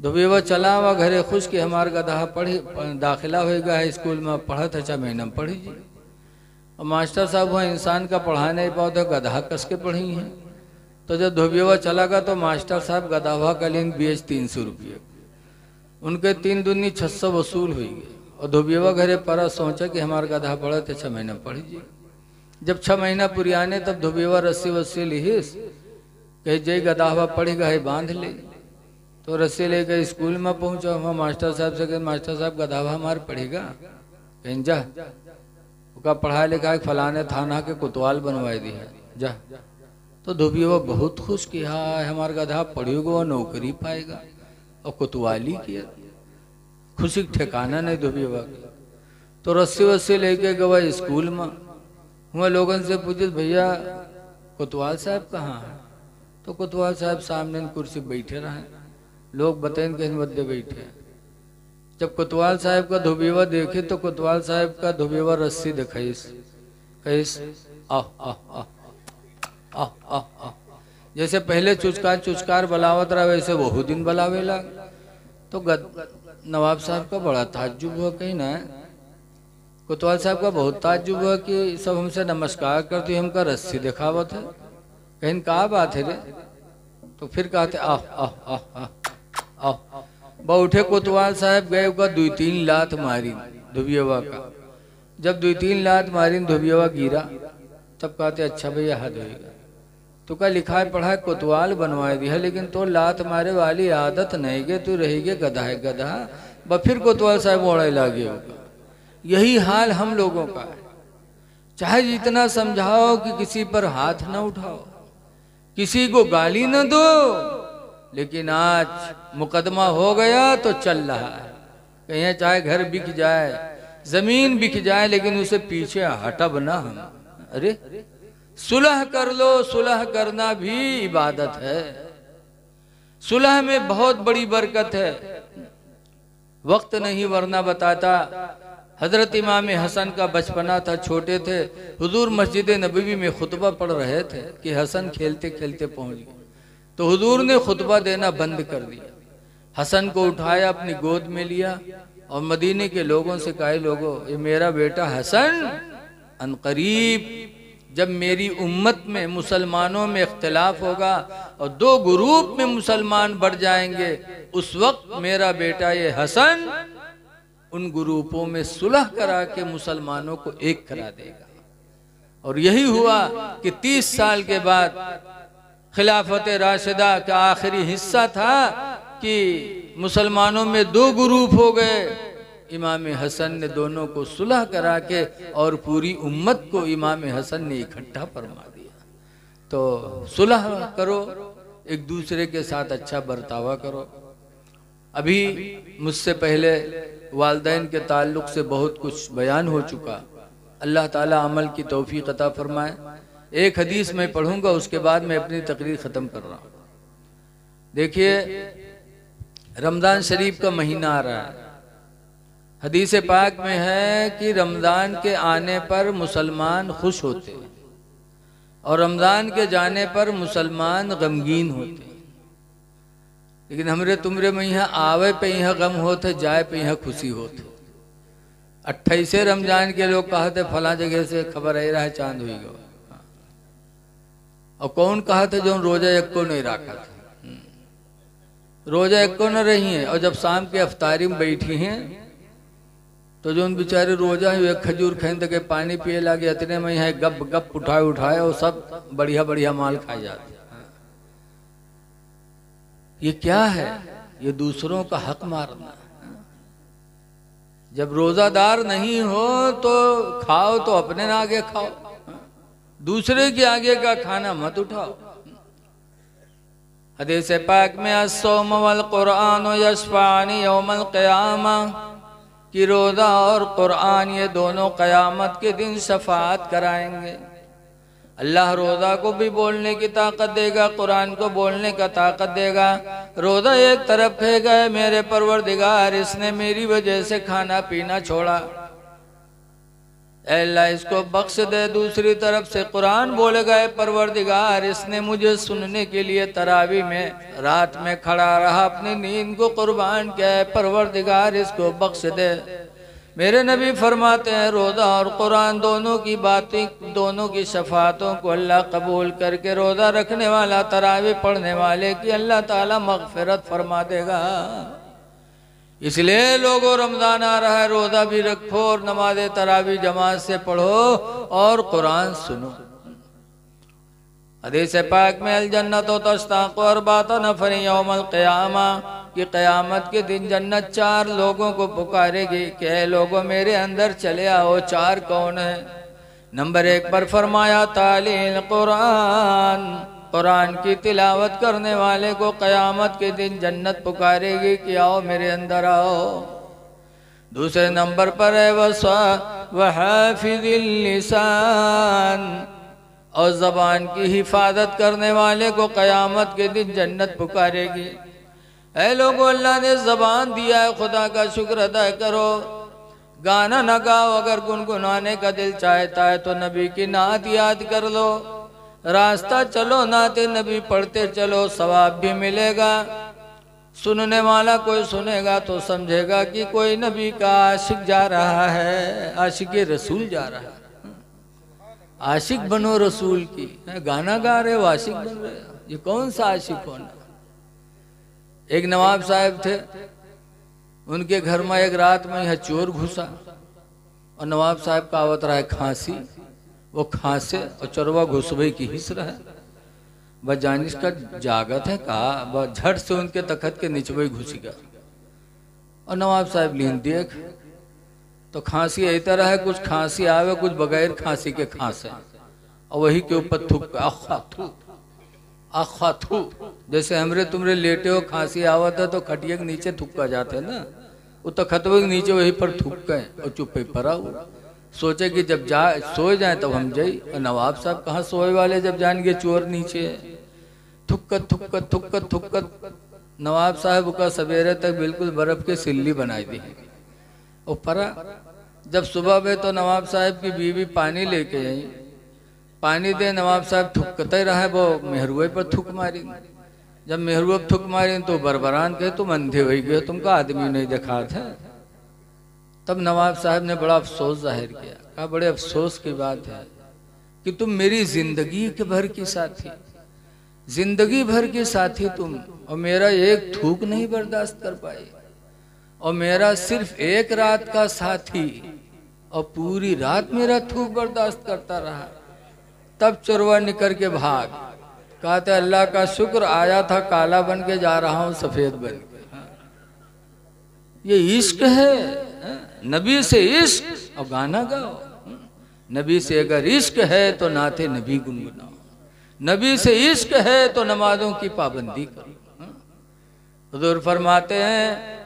धुबियवा चला हुआ घरे खुश कि हमारा गधा पढ़ी दाखिला होगा है स्कूल में, पढ़ा था 6 महीने में पढ़ी जी। और मास्टर साहब वहाँ इंसान का पढ़ा नहीं पाओ तो गधा कस के पढ़ी हैं। तो जब धुबियवा चला गया तो मास्टर साहब गधावा का लेन बेच 300 रुपये, उनके 3 दूनी 600 वसूल हुई गए। और धुबियवा घरे परा सोचा कि हमारा गधा पढ़ा थे 6 महीने पढ़ी जी। जब 6 महीना पुरियाने तब धुबियवा रस्सी वस्सी लिहिस, कहीं जय गधावा पढ़ेगा है बांध ले। तो रस्सी लेकर स्कूल में पहुंचा, वहाँ मास्टर साहब से कहे मास्टर साहब गधावा हमारे पढ़ेगा, कहीं जा उसका पढ़ाया लिखा है फलाने थाना के कोतवाल बनवाए दिया जा। तो धुबियवा बहुत खुश कि हाँ हमारा गधा पढ़ेगा वो नौकरी पाएगा, और कोतवाली किया, खुशी ठिकाना नहीं धुबियवा का। तो रस्सी वस्सी लेके गवा स्कूल में, हुआ लोगों से पूछे भैया कोतवाल साहब कहाँ है, तो कोतवाल साहब सामने कुर्सी बैठे रहे, लोग बताएं कहीं बदले बैठे। जब कोतवाल साहब का धुबियवा देखे तो कोतवाल साहब का धुबियवा रस्सी दिखाईस, कहीस आ आ आ आ आ आ, जैसे पहले चुचकार बलावत रहा वैसे बहु दिन बलावे लग। तो नवाब साहब का बड़ा ताज्जुब हुआ, कहीं ना कोतवाल साहब का बहुत ताज्जुब हुआ कि सब हमसे नमस्कार करते हमका रस्सी दिखावत है, कहीं कहा बात है रे। तो फिर कहते आ आ आ आ आ उठे कोतवाल साहब गए का 2-3 लात मारी धुबियवा का। जब 2-3 लात मारी धुबियवा गिरा, तब कहते अच्छा भैया हद होगा, तो का लिखा है पढ़ा कोतवाल बनवाए दिया, लेकिन तो लात मारे वाली आदत नहीं गे, तू रहेगे गधा है गधा। ब फिर कोतवाल साहब ओढ़े लागे होगा। यही हाल हम लोगों का है, चाहे जितना समझाओ कि किसी पर हाथ न उठाओ, किसी को गाली न दो, लेकिन आज मुकदमा हो गया तो चल रहा है। कहीं चाहे घर बिक जाए, जमीन बिक जाए, लेकिन उसे पीछे हटब ना हम। अरे सुलह कर लो, सुलह करना भी इबादत है, सुलह में बहुत बड़ी बरकत है। वक्त नहीं वरना बताता, हजरत इमाम हसन का बचपना था, छोटे थे, हुजूर मस्जिद नबवी में खुतबा पढ़ रहे थे कि हसन खेलते खेलते पहुंच गए, तो हुजूर ने खुतबा देना बंद कर दिया। हसन को उठाया, अपनी गोद में लिया और मदीने के लोगों से कहा, लोगों ये मेरा बेटा हसन अनकरीब जब मेरी उम्मत में मुसलमानों में इख्तिलाफ होगा और 2 ग्रुप में मुसलमान बढ़ जाएंगे, उस वक्त मेरा बेटा ये हसन उन ग्रुपों में सुलह करा के मुसलमानों को एक करा देगा। और यही हुआ कि 30 साल के बाद खिलाफत राशिदा का आखिरी हिस्सा था कि मुसलमानों में 2 ग्रुप हो गए। इमाम हसन ने दोनों को सुलह करा के और पूरी उम्मत को इमाम हसन ने इकट्ठा फरमा दिया। तो सुलह करो, एक दूसरे के साथ अच्छा बर्तावा करो। अभी मुझसे पहले वालिदैन के ताल्लुक से बहुत कुछ बयान हो चुका, अल्लाह ताला अमल की तौफीक अता फरमाए। एक हदीस मैं पढ़ूंगा, उसके बाद मैं अपनी तकरीर ख़त्म कर रहा हूँ। देखिए रमज़ान शरीफ का महीना आ रहा है, हदीस पाक में है कि रमज़ान के आने पर मुसलमान खुश होते हैं और रमज़ान के जाने पर मुसलमान गमगीन होते हैं। लेकिन हमरे तुमरे में यहाँ आवे पे यहाँ गम होते, जाए पे यहाँ खुशी होते। 28 रमज़ान के लोग कहते फला जगह से खबर आ रहा है चांद हुई गो, और कौन कहा था जो रोजा एक को नहीं रखा था, रोजा एक को न रही है। और जब शाम के अफ्तारी में बैठी हैं तो जो उन बेचारे रोजा है एक खजूर खाने के पानी पिए लगे, इतने में यहाँ गप गप उठाए और सब बढ़िया बढ़िया माल खाए जाते। ये क्या है? ये दूसरों का हक मारना। जब रोजादार नहीं हो तो खाओ तो अपने आगे खाओ, दूसरे के आगे का खाना मत उठाओ। हदीस पाक में अस्सौम वल कुरान यशफानी यौमल क़ियामा, कि रोज़ा और कुरान ये दोनों क़यामत के दिन शफाअत कराएंगे। अल्लाह रोज़ा को भी बोलने की ताकत देगा, कुरान को बोलने का ताकत देगा। रोज़ा एक तरफ कहेगा मेरे परवरदिगार इसने मेरी वजह से खाना पीना छोड़ा, अल्लाह इसको बख्श दे। दूसरी तरफ से कुरान बोलेगा परवरदिगार इसने मुझे सुनने के लिए तरावी में रात में खड़ा रहा, अपनी नींद को कुर्बान किया है, परवरदिगार इसको बख्श दे। मेरे नबी फरमाते हैं रोज़ा और कुरान दोनों की बातें, दोनों की शफातों को अल्लाह कबूल करके रोज़ा रखने वाला, तरावी पढ़ने वाले की अल्लाह ताला मग़फ़िरत फरमा देगा। इसलिए लोगों रमज़ान आ रहा है, रोज़ा भी रखो और नमाज तरावी जमात से पढ़ो और कुरान सुनो। हदीस पाक में अल जन्नत तश्ताक़ु अर्बाअता नफ़रिन यौमल क़ियामा कि क़यामत के दिन जन्नत 4 लोगों को पुकारेगी कि लोगों मेरे अंदर चले आओ। 4 कौन है? नंबर 1 पर फरमाया तालील कुरान, कुरान की तिलावत करने वाले को क़यामत के दिन जन्नत पुकारेगी कि आओ मेरे अंदर आओ। दूसरे नंबर पर है वहाफिज़िल लिसान, और ज़बान की हिफाजत करने वाले को क़यामत के दिन जन्नत पुकारेगी। ऐ लोगों अल्लाह ने ज़बान दिया है, खुदा का शुक्र अदा करो। गाना न गाओ, अगर गुनगुनाने का दिल चाहता है तो नबी की नात याद कर लो, रास्ता चलो नाते नबी पढ़ते चलो, सवाब भी मिलेगा। सुनने वाला कोई सुनेगा तो समझेगा कि कोई नबी का आशिक जा रहा है, आशिक रसूल जा रहा है। आशिक बनो रसूल की, गाना गा रहे हो आशिक बन रहे हो, ये कौन सा आशिक होना। एक नवाब साहब थे, उनके घर में एक रात में यह चोर घुसा और नवाब साहब का आवत रहा है खांसी, वो खांसे और चोरवा घुसबे की हिस रहा है। बस जानिश का जागत है कहा, झट से उनके तखत के नीचे घुस गया और नवाब साहब लीन देख तो खांसी यही तरह है, कुछ खांसी आवे कुछ बगैर खांसी के खांसे, और वही के ऊपर थूक आखा थू आखा थू। जैसे हमरे तुमरे लेटे हो खांसी आवत है तो खटिया के नीचे थुक्का जाते ना, वो तो खतवे के नीचे वही पर थूक गए और चुप्पे पड़ा हुआ। सोचे कि जब जा सोए जाए तब हम जाई, और नवाब साहब कहाँ सोए वाले जब जाएंगे चोर नीचे। थुक्कत थुक्कत थुक्कत थुक्कत नवाब साहब का सवेरे तक बिल्कुल बर्फ के सिल्ली बनाई दी और परा। जब सुबह में तो नवाब साहब की बीवी पानी लेके आई, पानी दे, नवाब साहब थुक्कते रहे, वो मेहरुए पर थुक मारी। जब मेहरुए पर थुक मारी तो बरबरान कहे तुम अंधे हो गए, तुमका आदमी नहीं देखा था। तब नवाब साहब ने बड़ा अफसोस जाहिर किया, कहा बड़े अफसोस की बात है कि तुम मेरी जिंदगी के भर की साथी, जिंदगी भर की साथी तुम, और मेरा एक थूक नहीं बर्दाश्त कर पाई, और मेरा सिर्फ एक रात का साथी और पूरी रात मेरा थूक बर्दाश्त करता रहा। तब चोरवा निकल के भाग, कहते अल्लाह का शुक्र आया था काला बन के जा रहा हूं सफेद बन के। ये इश्क है, नबी से इश्क और गाना गाओ। नबी से अगर इश्क है तो नाते नबी गुनगुनाओ, नबी से इश्क है तो नमाजों की पाबंदी करो। हुजूर फरमाते हैं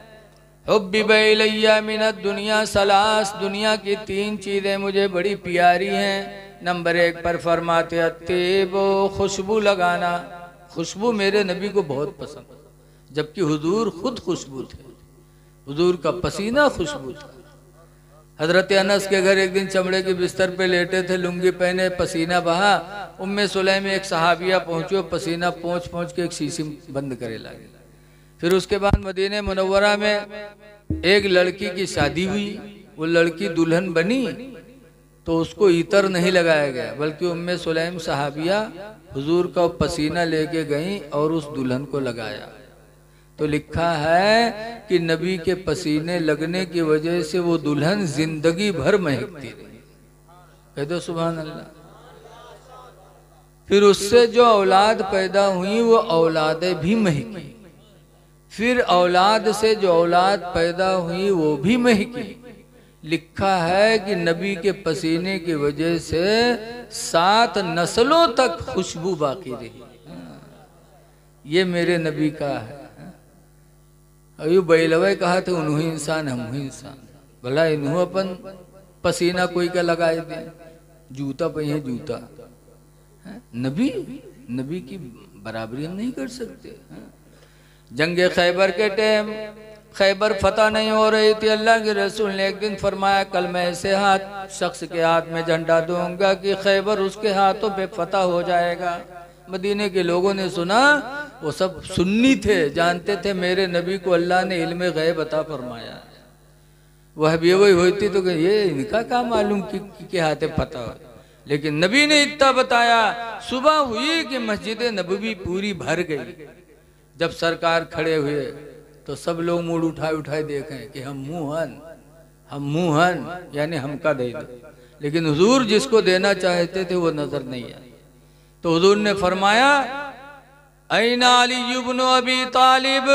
हुब्बी बैलैया मिनद दुनिया सलास, दुनिया की 3 चीजें मुझे बड़ी प्यारी हैं। नंबर 1 पर फरमाते अत्तेबो, खुशबू लगाना। खुशबू मेरे नबी को बहुत पसंद, जबकि हुजूर खुद खुशबू थे, हुजूर का पसीना खुशबू था। हजरत अनस के घर एक दिन चमड़े के बिस्तर पे लेटे थे, लुंगी पहने, पसीना बहा। उम्मे सुलैम एक सहाबिया पहुंचो, पसीना पोंछ पोंछ के एक शीशी बंद करे लगे। फिर उसके बाद मदीने मुनव्वरा में एक लड़की की शादी हुई, वो लड़की दुल्हन बनी तो उसको इतर नहीं लगाया गया, बल्कि उम्मे सुलैम सहाबिया हुजूर का पसीना लेके गई और उस दुल्हन को लगाया। तो लिखा है कि नबी के पसीने लगने की वजह से वो दुल्हन जिंदगी भर महकती रही। कह दो सुभान अल्लाह। फिर उससे जो औलाद पैदा हुई वो औलादें भी महकी, फिर औलाद से जो औलाद पैदा हुई वो भी महकी। लिखा है कि नबी के पसीने की वजह से 7 नस्लों तक खुशबू बाकी रही। ये मेरे नबी का है। अभी बैलवे कहा थे उन्हीं इंसान हम ही इंसान। भला इन्हों अपन पसीना कोई का लगाए दे, जूता पहिए जूता। नबी नबी की बराबरी हम नहीं कर सकते। जंगे खैबर के टाइम खैबर फतह नहीं हो रही थी, अल्लाह के रसूल ने एक दिन फरमाया कल मैं ऐसे हाथ शख्स के हाथ में झंडा दूंगा कि खैबर उसके हाथों पे फतह हो जाएगा। मदीने के लोगों ने सुना, वो सब सुन्नी थे, जानते थे मेरे नबी को अल्लाह ने इल्म गैब अता फरमाया। वह भी वही होती तो ये इनका क्या मालूम कि हाथे फतह हो। लेकिन नबी ने इतना बताया, सुबह हुई कि मस्जिद नबवी पूरी भर गई। जब सरकार खड़े हुए तो सब लोग मुड़ उठाए देखें कि हम मुहन यानी हमका दे दो। लेकिन हुजूर जिसको देना चाहते थे वो नजर नहीं आया। तो हुजूर ने फरमाया ऐना अली इब्न अबी तालिब,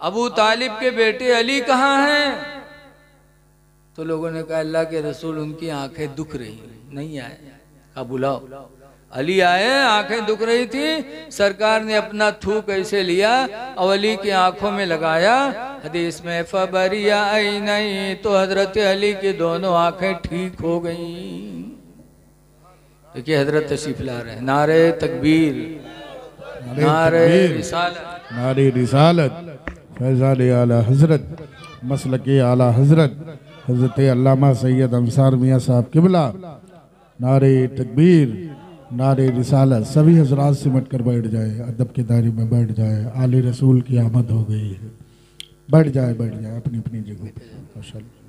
अबू तालिब के बेटे अली कहाँ हैं? तो लोगों ने कहा अल्लाह के रसूल उनकी आंखें दुख रही, नहीं आए। कहा बुलाओ। अली आए, आंखें दुख रही थी। सरकार ने अपना थूक ऐसे लिया और अली की आंखों में लगाया। हदीस में फबरिया आई नहीं, तो हजरत अली की दोनों आंखें ठीक हो गईं। देखिए हजरत तशरीफ ला रहे हैं। नारे तकबीर, नारे रिसालत, नारे रिसालत, फैज़ान आला हजरत, मसलक आला हजरत हजरत अल्लामा सैयद अंसार मियाँ साहब किबला। नारे तकबीर, नारे रिसालत। सभी हजरात सिमट कर बैठ जाए, अदब के दायरे में बैठ जाए। आले रसूल की आमद हो गई है। बैठ जाए अपनी अपनी जगह पर माशाअल्लाह।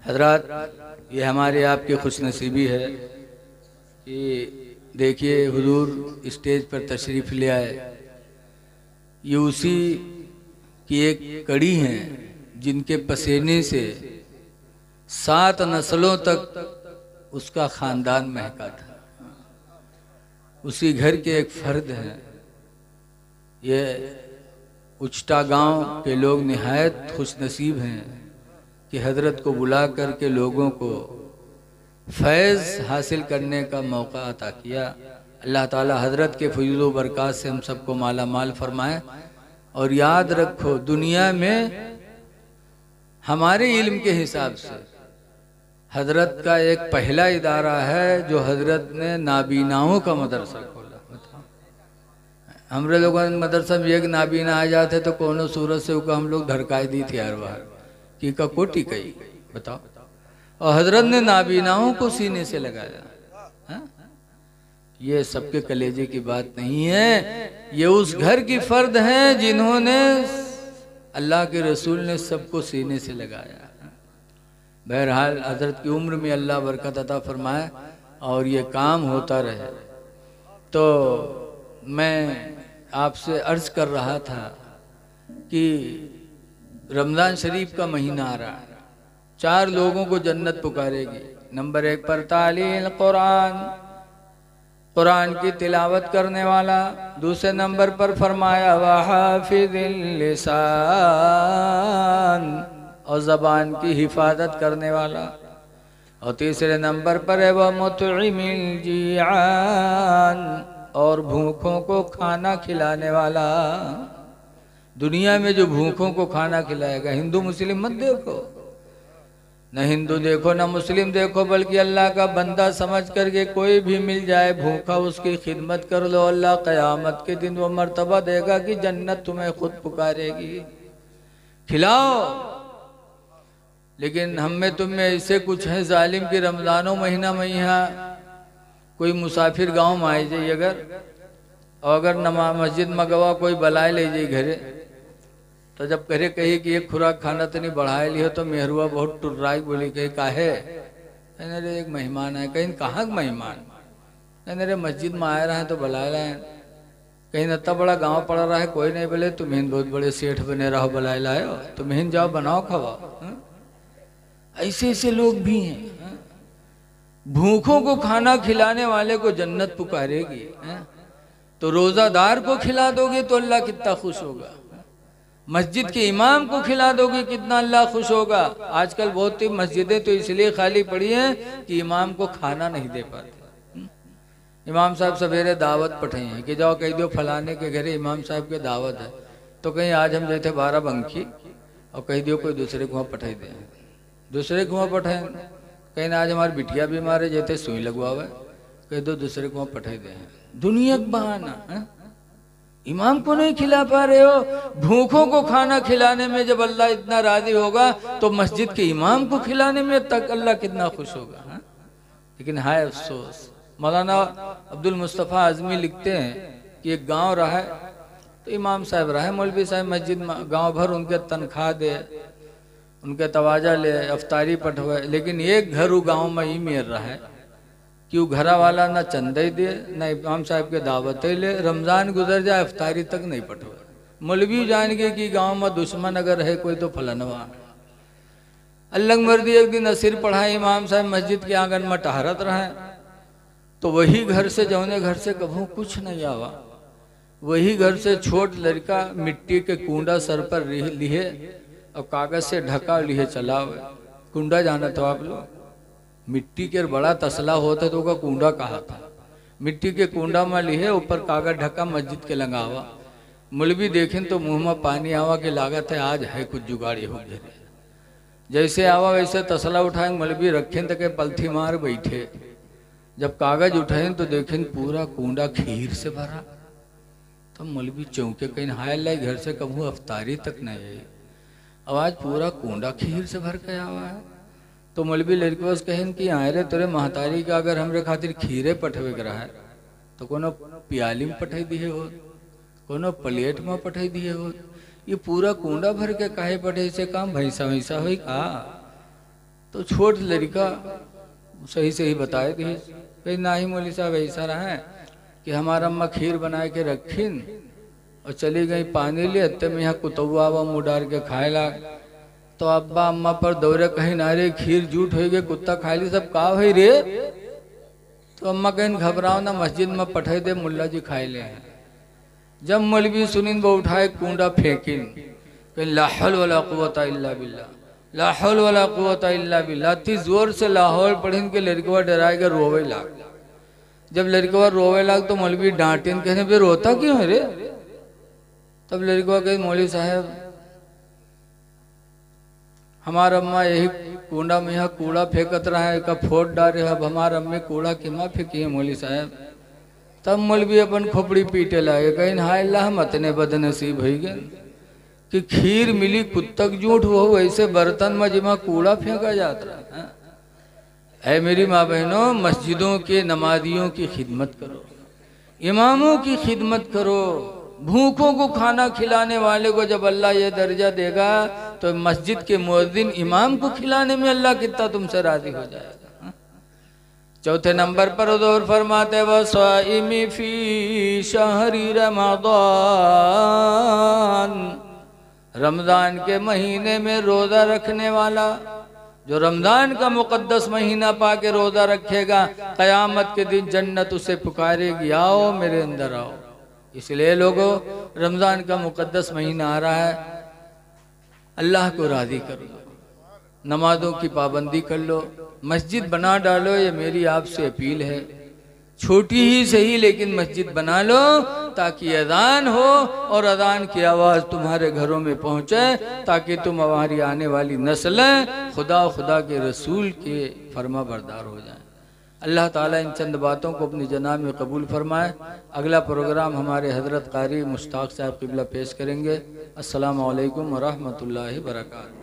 हजरात ये हमारे आपकी खुशनसीबी है कि देखिए हुजूर स्टेज पर तशरीफ़ ले आए। ये उसी की एक कड़ी है जिनके पसीने से 7 नस्लों तक उसका ख़ानदान महका था। उसी घर के एक फ़र्द हैं। ये उचटा गांव के लोग निहायत खुशनसीब हैं कि हजरत को बुला करके लोगों को फैज़ हासिल करने का मौका अता किया। अल्लाह ताला हजरत के फयूज़ व बरक़ात से हम सबको माला माल फरमाए। और याद रखो दुनिया में हमारे इल्म के हिसाब से हजरत का एक पहला इदारा है जो हजरत ने नाबीनाओं का मदरसा खोला। हमरे लोगों ने मदरसा में एक नाबीना आ जाते तो कोनो सूरत से हम लोग धड़काई दी थी हर बार कि का कोटी कही बताओ। और हजरत ने नाबीनाओं को सीने से लगाया। हा? ये सबके कलेजे की बात नहीं है, ये उस घर की फर्द हैं जिन्होंने अल्लाह के रसूल ने सबको सीने से लगाया। बहरहाल हजरत की उम्र में अल्लाह बरकत अता फरमाए और ये काम होता रहे। तो मैं आपसे अर्ज कर रहा था कि रमज़ान शरीफ का महीना आ रहा है। 4 लोगों को जन्नत पुकारेगी। नंबर 1 पर तालील कुरान, कुरान की तिलावत करने वाला। दूसरे नंबर पर फरमाया वहाफिज़िल लिसान, और ज़बान की हिफाजत करने वाला। और तीसरे नंबर पर है वह मुतइमिल जियान, और भूखों को खाना खिलाने वाला। दुनिया में जो भूखों को खाना खिलाएगा, हिंदू मुस्लिम मत देखो, न हिंदू देखो न मुस्लिम देखो, बल्कि अल्लाह का बंदा समझ करके कोई भी मिल जाए भूखा उसकी खिदमत कर लो। अल्लाह क़यामत के दिन वो मर्तबा देगा कि जन्नत तुम्हें खुद पुकारेगी, खिलाओ। लेकिन हम में तुम में ऐसे कुछ है जालिम कि रमज़ानों महीना में यहाँ कोई मुसाफिर गांव में आई जाइए अगर नमाज मस्जिद में गवा कोई बलाए ले जाइए घरे, तो जब घरे कही कि एक खुराक खाना तो नहीं बढ़ाए लियो तो मेहरुआ बहुत टुर्राई बोली कही काहे? कहने रे एक मेहमान है। कहीं कहाँ मेहमान? कहने रे मस्जिद में आए रहे तो बुलाए रहे। कहीं इतना बड़ा गांव पड़ा रहा है कोई नहीं बोले तुम्हें बहुत बड़े सेठ बने रहो बुलाए लाए हो, तुम्हें जाओ बनाओ खवाओ। ऐसे ऐसे लोग भी हैं। भूखों को खाना खिलाने वाले को जन्नत पुकारेगी। तो रोजादार को खिला दोगे तो अल्लाह कितना खुश होगा। मस्जिद के इमाम को खिला दोगे कितना अल्लाह खुश होगा। आजकल बहुत ही मस्जिदें तो इसलिए खाली पड़ी हैं कि इमाम को खाना नहीं दे पाते। इमाम साहब सवेरे दावत पठाई है कि जाओ कह दो फलाने के घरे इमाम साहब के दावत है, तो कहीं आज हम जैसे 12 बंकी और कह दियो कोई दूसरे को वहाँ पठाई दे, दूसरे को वहाँ पठाए। कहीं आज हमारी बिटिया बीमार है जैसे सुई लगवावे, कह दो दूसरे को वहाँ पठाई दे। दुनिया का बहाना है, इमाम को नहीं खिला पा रहे हो। भूखों को खाना खिलाने में जब अल्लाह इतना राजी होगा तो मस्जिद के इमाम को खिलाने में तक अल्लाह कितना खुश होगा। है? लेकिन हाय अफसोस, मौलाना अब्दुल मुस्तफ़ा आज़मी लिखते हैं कि एक गांव रहा है, तो इमाम साहब रहे, मौलवी साहब मस्जिद गांव भर उनके तनख्वाह दे, उनके तवाजा ले, अफ्तारी पठवे, लेकिन एक घर वो गाँव में ही मेर रहा है कि वो घरा वाला ना चंदा ही दे ना इमाम साहब के दावत ले, रमज़ान गुजर जाए अफ्तारी तक नहीं पठवे। मौलवी जान के कि गांव में दुश्मन अगर है कोई तो फलनवा। अल्लाह मर्दी एक दिन असर पढ़ाए, इमाम साहब मस्जिद के आंगन में टहरत रहे, तो वही घर से जौने घर से कभू कुछ नहीं आवा, वही घर से छोट लड़का मिट्टी के कूंडा सर पर लिए और कागज से ढका लिए चला हुआ। कूंडा जाना तो आप लोग, मिट्टी के बड़ा तसला होता तो का कूंडा कहा था। मिट्टी के कूंडा में लिए ऊपर कागज ढका मस्जिद के लगावा। मौलवी देखें तो मुंह में पानी आवा के लागत है आज है कुछ जुगाड़ी हो गए। जैसे आवा वैसे तसला उठाए मौलवी रखें तक पलथी मार बैठे। जब कागज उठाए तो देखें पूरा कूंडा खीर से भरा। तो मौलवी चौंके कहीं हाय लाई घर से कभू अफ्तारी तक नहीं आई, अब आज पूरा कूंडा खीर से भर के आवा है। तो मौलवी लड़के बस कहें कि आए रे तेरे महतारी का अगर हमरे खातिर खीरे पठवे कर है तो कोनो प्याली में पठाई दिए हो, कोनो प्लेट में पठाई दिए हो, ये पूरा कूंडा भर के काहे पठे, से काम भैंसा वैसा हो का। तो छोट लड़का सही सही बताए दिए, कहीं ना ही मौलवी साहब ऐसा रहा है कि हमारा अम्मा खीर बना के रखीन और चली गई पानी ले, अत्ते में यहाँ कुतुआ वा मुँह डाल के खाए लाग। तो अब्बा अम्मा पर दौरे कहीं नारे खीर जूठ हो गए, कुत्ता खा ली, सब का है रे। तो अम्मा कहीं घबराओ ना, मस्जिद में पठाई दे, मुल्ला जी खाए ले हैं। जब मौलवी सुनिन वो उठाए कूंडा फेंकिन, कहीं ला हौल वला कुव्वता इल्ला बिल्लाह, ला हौल वला कुव्वता इल्ला बिल्लाह। इतनी जोर से लाहौल पढ़िन के लड़कवा डराएगा रोवे लाग। जब लड़कवा रोवे लाग तो मौलवी डांटिन, कहने पे रोता क्यों है रे। तब लड़कवा कहे मौलवी साहब हमारा अम्मा यही कूड़ा में यहाँ कूड़ा फेंकत रहा है, का फोट डाले, अब हमारा अम्मी कूड़ा किमा फेंकी है मौलवी साहब। तब मौलवी अपन खोपड़ी पीटे लागे, कहीं हाय अल्लाह हम अतने बदनसीब हो गए कि खीर मिली कुत्तक जूठ हो, वैसे बर्तन में जिमा कूड़ा फेंका जाता है। ऐ मेरी माँ बहनों, मस्जिदों के नमाजियों की खिदमत करो, इमामों की खिदमत करो। भूखों को खाना खिलाने वाले को जब अल्लाह ये दर्जा देगा तो मस्जिद के मुअज्जिन इमाम को खिलाने में अल्लाह कितना तुमसे राजी हो जाएगा। चौथे नंबर पर हुज़ूर फरमाते व स्वाइमी फी शहरी रमज़ान, रमज़ान के महीने में रोज़ा रखने वाला, जो रमज़ान का मुक़द्दस महीना पाके रोज़ा रखेगा, क़यामत के दिन जन्नत उसे पुकारेगी आओ मेरे अंदर आओ। इसलिए लोगों, रमज़ान का मुक़द्दस महीना आ रहा है, अल्लाह को राज़ी कर लो, नमाज़ों की पाबंदी कर लो, मस्जिद बना डालो। ये मेरी आपसे अपील है, छोटी ही सही लेकिन मस्जिद बना लो ताकि अज़ान हो और अज़ान की आवाज़ तुम्हारे घरों में पहुँचे, ताकि तुम हमारी आने वाली नस्लें खुदा के रसूल के फरमा बरदार हो जाएं। अल्लाह ताला इन चंद बातों को अपनी जनाब में कबूल फरमाए। अगला प्रोग्राम हमारे हज़रत कारी मुश्ताक साहब क़िबला पेश करेंगे। अस्सलामु अलैकुम व रहमतुल्लाहि व बरकातहू।